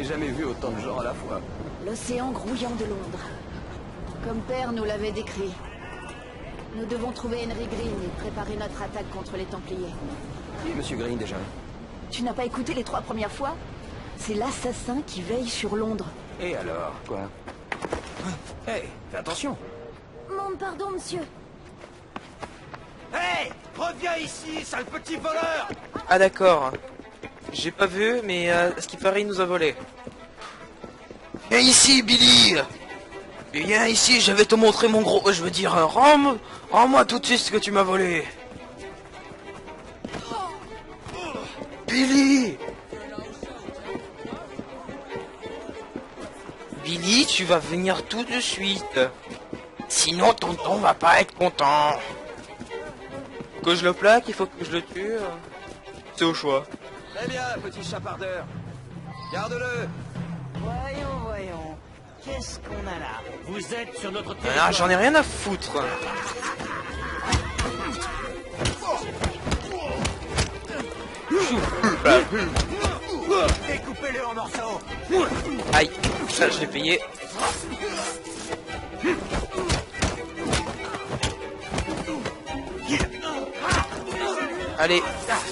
jamais vu autant de gens à la fois. L'océan grouillant de Londres. Comme Père nous l'avait décrit. Nous devons trouver Henry Green et préparer notre attaque contre les Templiers. Qui est Monsieur Green déjà? Tu n'as pas écouté les 3 premières fois? C'est l'assassin qui veille sur Londres. Et alors, quoi? Hey, fais attention. Mon pardon, monsieur. Hey, reviens ici, sale petit voleur! Ah d'accord. J'ai pas vu, mais à ce qui paraît, il nous a volé. Viens ici, Billy. Viens ici, je vais te montrer mon gros... Je veux dire, rends-moi tout de suite ce que tu m'as volé. Billy! Billy, tu vas venir tout de suite. Sinon, tonton va pas être content. Que je le plaque, il faut que je le tue. C'est au choix. Très bien, petit chapardeur. Garde-le. Voyons. Qu'est-ce qu'on a là? Vous êtes sur notre Ah, territoire. j'en ai rien à foutre. Découpez-le en morceaux. Aïe, ça je l'ai payé. Allez,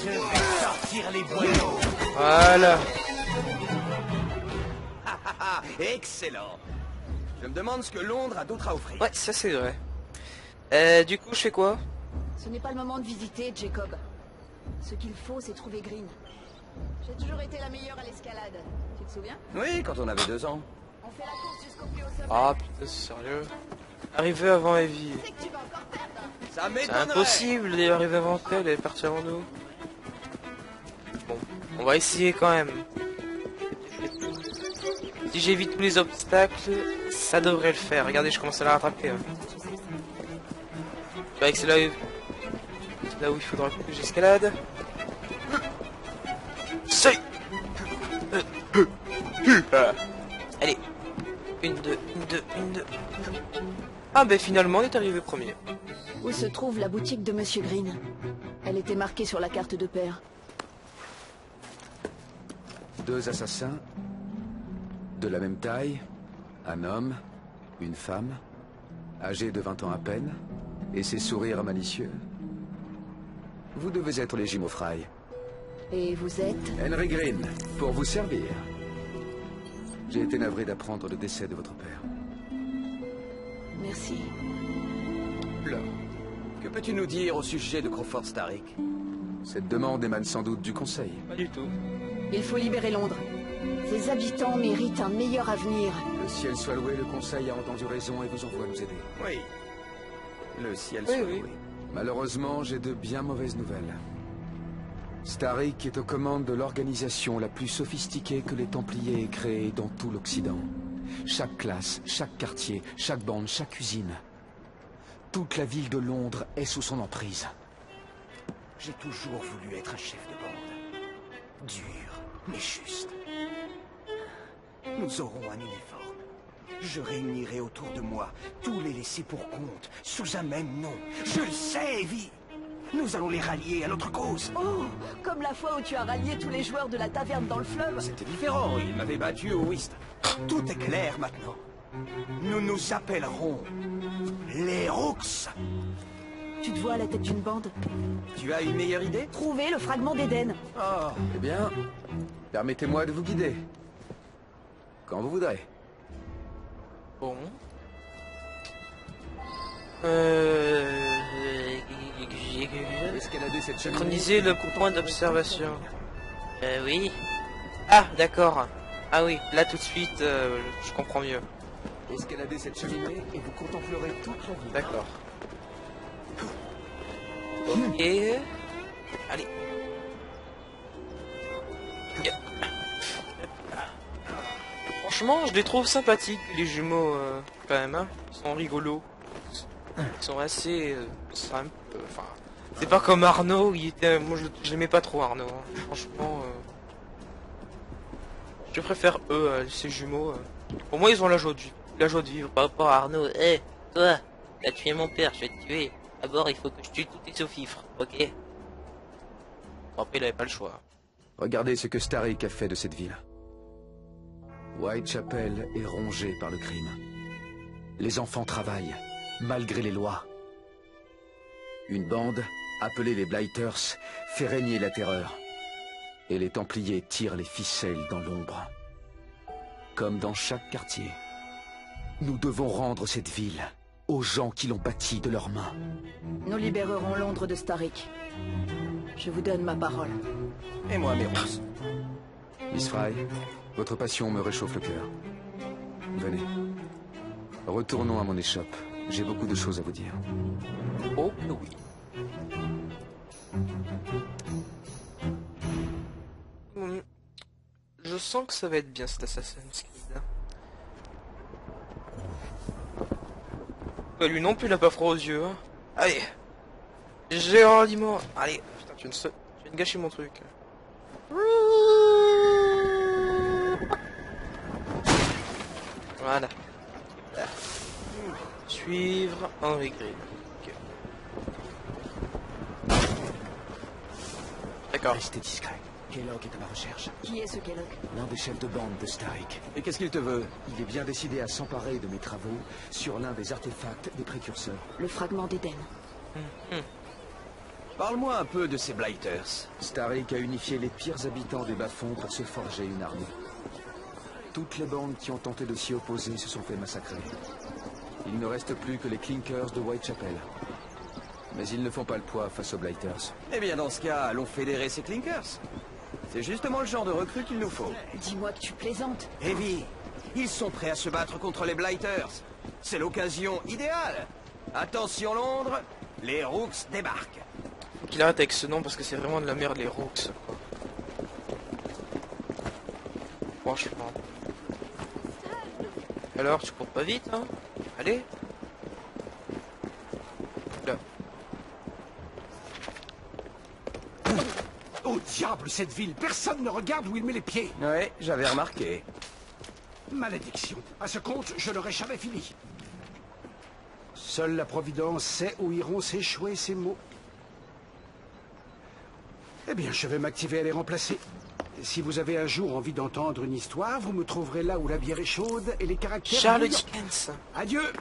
Je vais sortir les boyaux. voilà. Excellent. Je me demande ce que Londres a d'autre à offrir. Ouais, ça c'est vrai. Du coup, je fais quoi? Ce n'est pas le moment de visiter, Jacob. Ce qu'il faut, c'est trouver Green. J'ai toujours été la meilleure à l'escalade. Tu te souviens? Oui, quand on avait 2 ans. On fait la course jusqu'au plus haut sommet. Ah putain, c'est sérieux. Arriver avant Evie. Tu sais que tu vas encore perdre. Ça C'est m'étonnerait. impossible d'arriver avant elle et partir en nous. Bon, on va essayer quand même. Si j'évite tous les obstacles, ça devrait le faire. Regardez, je commence à la rattraper. Hein. Je dirais que c'est là où il faudra que j'escalade. C'est... Allez. 1, 2, 1, 2. Ah ben finalement on est arrivé premier. Où se trouve la boutique de Monsieur Green? Elle était marquée sur la carte de Père. 2 assassins, de la même taille, un homme, une femme, âgés de 20 ans à peine, et ses sourires malicieux. Vous devez être les jumeaux Fry. Et vous êtes? Henry Green, pour vous servir. J'ai été navré d'apprendre le décès de votre père. Merci. Là. Que peux-tu nous dire au sujet de Crawford Starrick? Cette demande émane sans doute du Conseil. Pas du tout. Il faut libérer Londres. Ses habitants méritent un meilleur avenir. Le ciel soit loué, le Conseil a entendu raison et vous envoie nous aider. Oui. Le ciel Oui, soit oui. loué. Malheureusement, j'ai de bien mauvaises nouvelles. Starrick est aux commandes de l'organisation la plus sophistiquée que les Templiers aient créée dans tout l'Occident. Chaque classe, chaque quartier, chaque bande, chaque usine. Toute la ville de Londres est sous son emprise. J'ai toujours voulu être un chef de bande. Dur, mais juste. Nous aurons un uniforme. Je réunirai autour de moi tous les laissés pour compte, sous un même nom. Je le sais, Evie. Nous allons les rallier à notre cause. Oh, comme la fois où tu as rallié tous les joueurs de la taverne dans le fleuve. C'était différent, il m'avait battu au whist. Tout est clair maintenant. Nous nous appellerons les Rooks. Tu te vois à la tête d'une bande. Tu as une meilleure idée? Trouver le fragment d'Éden. Oh, Eh bien, permettez-moi de vous guider. Quand vous voudrez. Bon. Escalader cette cheminée. Synchroniser le point d'observation. Oui. Ah, d'accord. Ah oui, là tout de suite, je comprends mieux. Escaladez cette cheminée et vous contemplerez toute la ville. D'accord. Ok. Allez. Yeah. Franchement, je les trouve sympathiques, les jumeaux, quand même. Hein. Ils sont rigolos. Ils sont assez simples. Enfin, c'est pas comme Arnaud. Il était, moi, je l'aimais pas trop, Arnaud. Hein. Franchement, je préfère eux, ces jumeaux. Pour moi, ils ont la joie de vivre. Par rapport à Arnaud. Eh, toi, t'as tué mon père, je vais te tuer. D'abord, il faut que je tue tous tes sous-fifres, ok? Bon, après, il avait pas le choix. Regardez ce que Starrick a fait de cette ville. Whitechapel est rongé par le crime. Les enfants travaillent, malgré les lois. Une bande, appelée les Blighters, fait régner la terreur. Et les Templiers tirent les ficelles dans l'ombre. Comme dans chaque quartier. Nous devons rendre cette ville aux gens qui l'ont bâtie de leurs mains. Nous libérerons Londres de Starrick. Je vous donne ma parole. Et moi, mes rousses. Miss Fry, votre passion me réchauffe le cœur. Venez. Retournons à mon échoppe. J'ai beaucoup de choses à vous dire. Oh oui. Je sens que ça va être bien cet Assassin's Creed. Lui non plus il a pas froid aux yeux. Hein. Allez. Gérardiment. Allez. Putain, tu viens de gâcher mon truc. Voilà. Suivre Henry Green. Okay. D'accord. Restez discret. Kellogg est à ma recherche. Qui est ce Kellogg? L'un des chefs de bande de Starrick. Et qu'est-ce qu'il te veut? Il est bien décidé à s'emparer de mes travaux sur l'un des artefacts des précurseurs. Le fragment d'Éden. Parle-moi un peu de ces Blighters. Starrick a unifié les pires habitants des bas-fonds pour se forger une armée. Toutes les bandes qui ont tenté de s'y opposer se sont fait massacrer. Il ne reste plus que les Clinkers de Whitechapel. Mais ils ne font pas le poids face aux Blighters. Eh bien, dans ce cas, allons fédérer ces Clinkers. C'est justement le genre de recrue qu'il nous faut. Dis-moi que tu plaisantes. Heavy, ils sont prêts à se battre contre les Blighters. C'est l'occasion idéale. Attention Londres, les Rooks débarquent. Faut qu'il arrête avec ce nom parce que c'est vraiment de la merde les Rooks. Franchement. Alors, tu cours pas vite, hein? Allez. Là. Oh diable, cette ville! Personne ne regarde où il met les pieds! Ouais, j'avais remarqué. Malédiction! À ce compte, je n'aurais jamais fini. Seule la Providence sait où iront s'échouer ces mots. Eh bien, je vais m'activer à les remplacer. Si vous avez un jour envie d'entendre une histoire, vous me trouverez là où la bière est chaude et les caractères... Charles bouillants. Dickens. Adieu!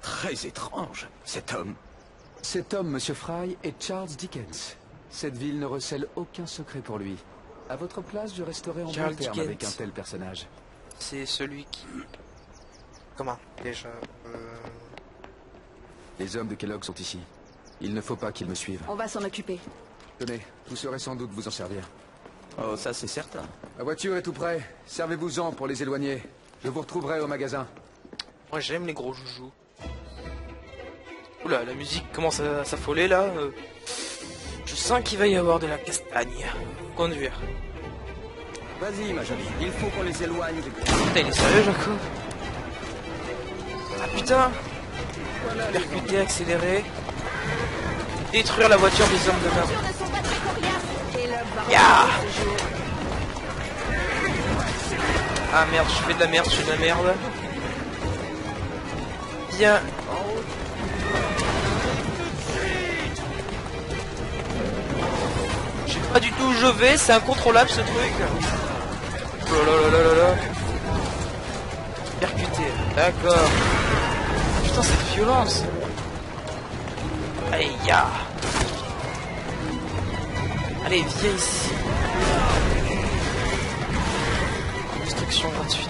Très étrange, cet homme. Cet homme, Monsieur Fry, est Charles Dickens. Cette ville ne recèle aucun secret pour lui. À votre place, je resterai en Charles bon terme Dickens. avec un tel personnage. C'est celui qui... Comment? Déjà... Les hommes de Kellogg sont ici. Il ne faut pas qu'ils me suivent. On va s'en occuper. Tenez, vous saurez sans doute vous en servir. Oh, ça c'est certain. La voiture est tout près. Servez-vous-en pour les éloigner. Je vous retrouverai au magasin. Moi j'aime les gros joujoux. Oula, la musique commence à s'affoler là. Je sens qu'il va y avoir de la castagne. Conduire. Vas-y, ma jolie, il faut qu'on les éloigne des... Putain, il est sérieux, Jacob? Ah putain! Percuter, accélérer. Détruire la voiture des hommes de merde. Ne sont pas très coriaces. Kellogg va Ya revenir ce jour. Ah merde, je fais de la merde, je fais de la merde. Bien. Je sais pas du tout où je vais, c'est incontrôlable ce truc. Oh là là là là là. Percuter, d'accord. Putain, cette violence. Allez, ya. Allez, viens ici. Destruction gratuite.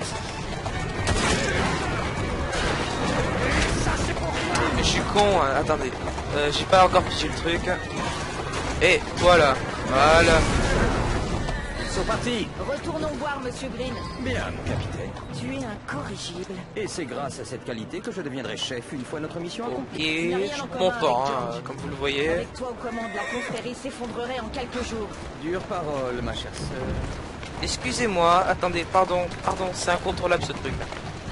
Mais je suis con, hein. Attendez. J'ai pas encore pigé le truc. Et voilà. Voilà. Ils sont partis. Retournons voir Monsieur Green. Bien, mon capitaine. Tu es incorrigible. Et c'est grâce à cette qualité que je deviendrai chef une fois notre mission accomplie. Ok, Il n'y a rien je en prends commun mon temps, avec hein, George. comme vous le voyez. Avec toi aux commandes, la confrérie s'effondrerait en quelques jours. Dure parole, ma chère sœur. Excusez-moi, attendez, pardon, c'est incontrôlable ce truc.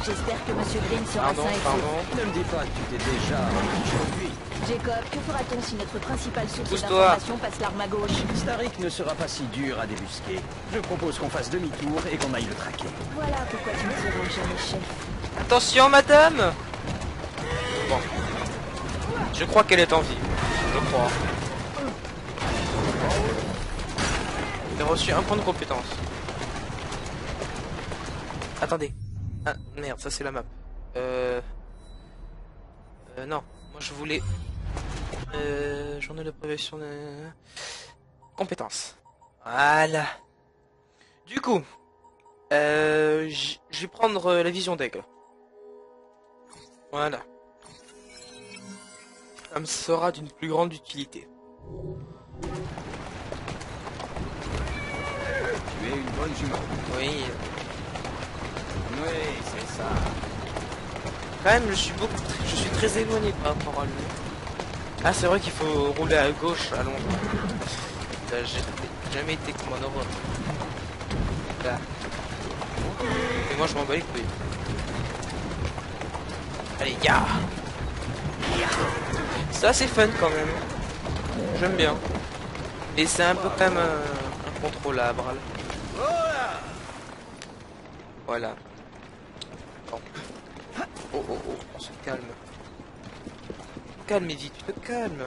J'espère que Monsieur Green sera Pardon, sain et sauf. pardon. Ne me dis pas que tu t'es déjà introduit. Jacob, que fera-t-on si notre principale source Pousse-toi. d'information passe l'arme à gauche? Starrick ne sera pas si dur à débusquer. Je propose qu'on fasse demi-tour et qu'on aille le traquer. Voilà pourquoi tu ne seras jamais chef. Attention, madame. Bon. Je crois qu'elle est en vie. Je crois. J'ai reçu un point de compétence. Attendez. Ah, merde, ça c'est la map. Non, moi je voulais... journée de prévention de... Compétences. Voilà. Du coup, je vais prendre la vision d'aigle. Voilà. Ça me sera d'une plus grande utilité. Tu es une bonne jument. Oui. Oui, c'est ça. Quand même, je suis très éloigné par rapport à lui. Ah, c'est vrai qu'il faut rouler à gauche à Londres. J'ai jamais été comme en Europe. Là. Et moi, je m'en bats les couilles. Allez, ya. Ça, c'est fun quand même. J'aime bien. Et c'est un peu quand même incontrôlable. Voilà. Bon. Oh, oh, oh, on se calme. Calme, Evie, tu te calmes.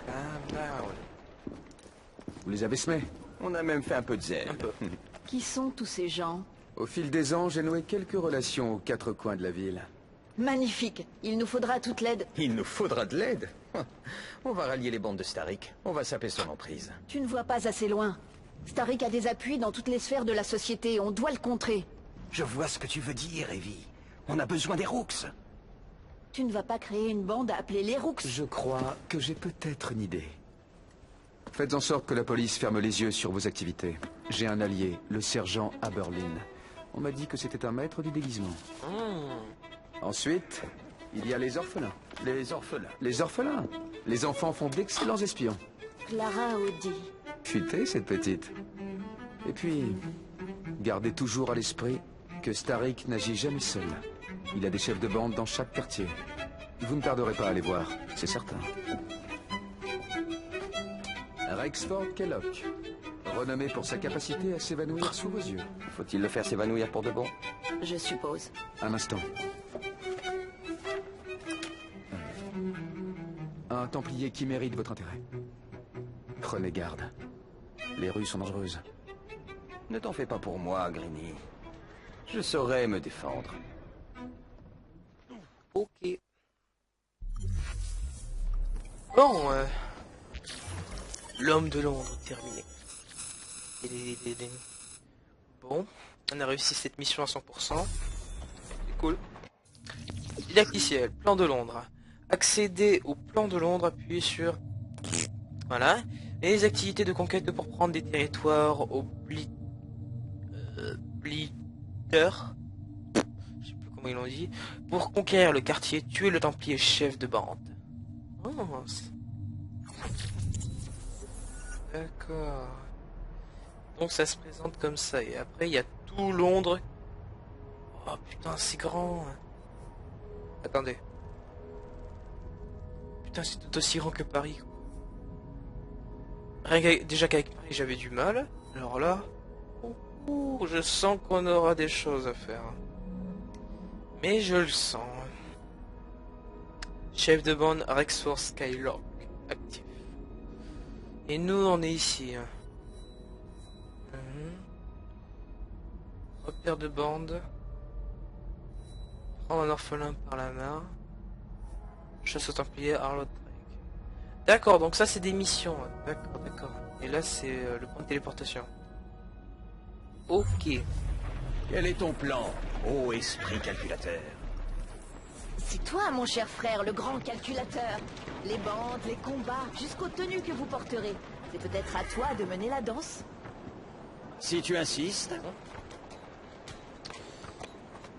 Calm down. Vous les avez semés? On a même fait un peu de zèle. Un peu. Qui sont tous ces gens? Au fil des ans, j'ai noué quelques relations aux quatre coins de la ville. Magnifique. Il nous faudra toute l'aide. Il nous faudra de l'aide. On va rallier les bandes de Starik. On va saper son emprise. Tu ne vois pas assez loin. Starik a des appuis dans toutes les sphères de la société. On doit le contrer. Je vois ce que tu veux dire, Evie. On a besoin des Rooks. Tu ne vas pas créer une bande appelée les Rooks. Je crois que j'ai peut-être une idée. Faites en sorte que la police ferme les yeux sur vos activités. J'ai un allié, le sergent Aberlin. On m'a dit que c'était un maître du déguisement. Ensuite, il y a les orphelins. Les orphelins. Les orphelins. Les enfants font d'excellents espions. Clara Audi. Futée, cette petite. Et puis, gardez toujours à l'esprit que Starik n'agit jamais seul. Il a des chefs de bande dans chaque quartier. Vous ne tarderez pas à les voir, c'est certain. Rexford Kellogg, renommé pour sa capacité à s'évanouir sous vos yeux. Faut-il le faire s'évanouir pour de bon? Je suppose. Un instant. Un templier qui mérite votre intérêt. Prenez garde. Les rues sont dangereuses. Ne t'en fais pas pour moi, Greeny. Je saurai me défendre. Ok. Bon, l'homme de Londres, terminé. Bon, on a réussi cette mission à 100%. C'est cool. Didacticiel, plan de Londres. Accéder au plan de Londres, appuyez sur... Voilà. Et les activités de conquête pour prendre des territoires obliteurs. Je sais plus comment ils l'ont dit. Pour conquérir le quartier, tuer le templier chef de bande. Oh, d'accord. Donc ça se présente comme ça. Et après, il y a tout Londres. Oh putain, c'est grand. Attendez. Putain, c'est tout aussi grand que Paris. Déjà qu'avec Paris, j'avais du mal. Alors là... je sens qu'on aura des choses à faire. Mais je le sens. Chef de bande Rexford Skylock. Actif. Et nous, on est ici. Repère de bande. Prendre un orphelin par la main. Chasse au templier Harlow Drake. D'accord, donc ça c'est des missions. D'accord, d'accord. Et là c'est le point de téléportation. Ok. Quel est ton plan, ô esprit calculateur? C'est toi, mon cher frère, le grand calculateur. Les bandes, les combats, jusqu'aux tenues que vous porterez. C'est peut-être à toi de mener la danse. Si tu insistes.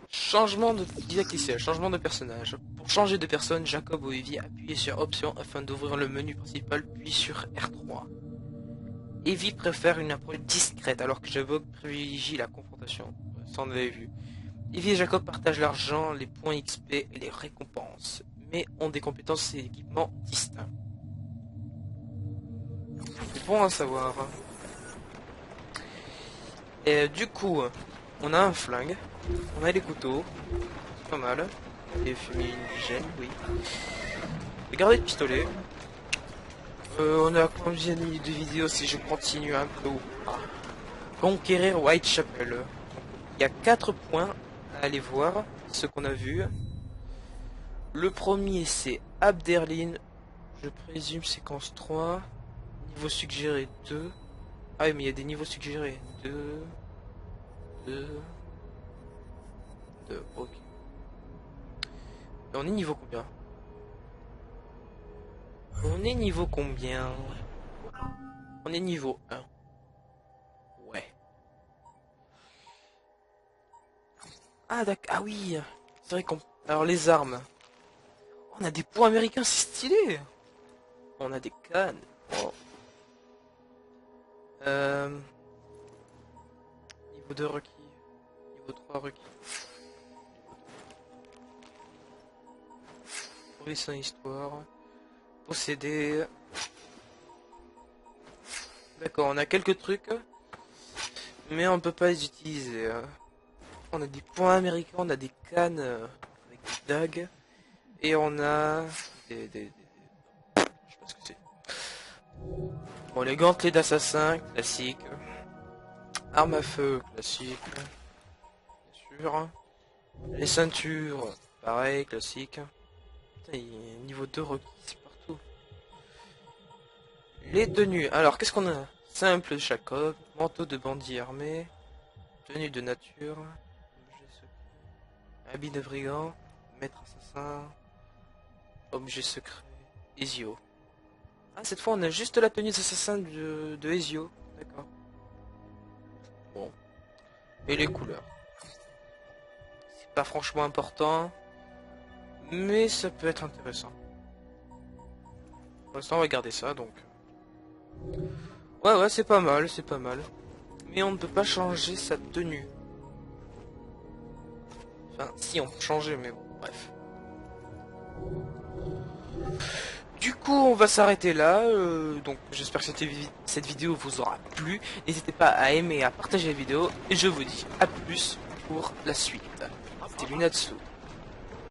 Changement de didacticiel, changement de personnage. Pour changer de personne, Jacob ou Evie appuyez sur Option afin d'ouvrir le menu principal, puis sur R3. Evie préfère une approche discrète alors que Jacob privilégie la confrontation. Ça on avait vu. Evie et Jacob partagent l'argent, les points XP et les récompenses, mais ont des compétences et équipements distincts. C'est bon à savoir. Et du coup, on a un flingue, on a des couteaux, c'est pas mal. Des fumigènes, oui. Regardez le pistolet. On a combien de minutes de vidéo si je continue un peu ou pas? Conquérir Whitechapel. Il y a 4 points aller voir ce qu'on a vu. Le premier c'est Abderlin, je présume séquence 3, niveau suggéré 2. Ah oui mais il y a des niveaux suggérés, 2, ok. Et on est niveau combien? On est niveau combien? On est niveau 1. Ouais. Ah d'accord, ah oui, c'est vrai qu'on... Alors les armes. On a des points américains, c'est stylé. On a des cannes. Oh. Niveau 2 requis. Niveau 3 requis. Police en histoire. Posséder. D'accord, on a quelques trucs. Mais on peut pas les utiliser. On a des points américains, on a des cannes avec des dagues. Et on a des... je sais pas ce que c'est. Bon, les gantelets d'assassin, classique. Arme à feu, classique. Bien sûr. Les ceintures, pareil, classique. Putain, il y a niveau 2 requis partout. Les tenues. Alors, qu'est-ce qu'on a? Simple Jacob, manteau de bandit armé, tenue de nature, habit de brigand, maître assassin, objet secret, Ezio. Ah, cette fois on a juste la tenue d'assassin de Ezio. D'accord. Bon. Et les couleurs. C'est pas franchement important. Mais ça peut être intéressant. Pour l'instant on va garder ça donc. Ouais c'est pas mal, c'est pas mal. Mais on ne peut pas changer sa tenue. Enfin si on peut changer mais bon, bref. Du coup on va s'arrêter là, donc j'espère que cette vidéo vous aura plu. N'hésitez pas à aimer et à partager la vidéo. Et je vous dis à plus pour la suite. C'était Lunatsu.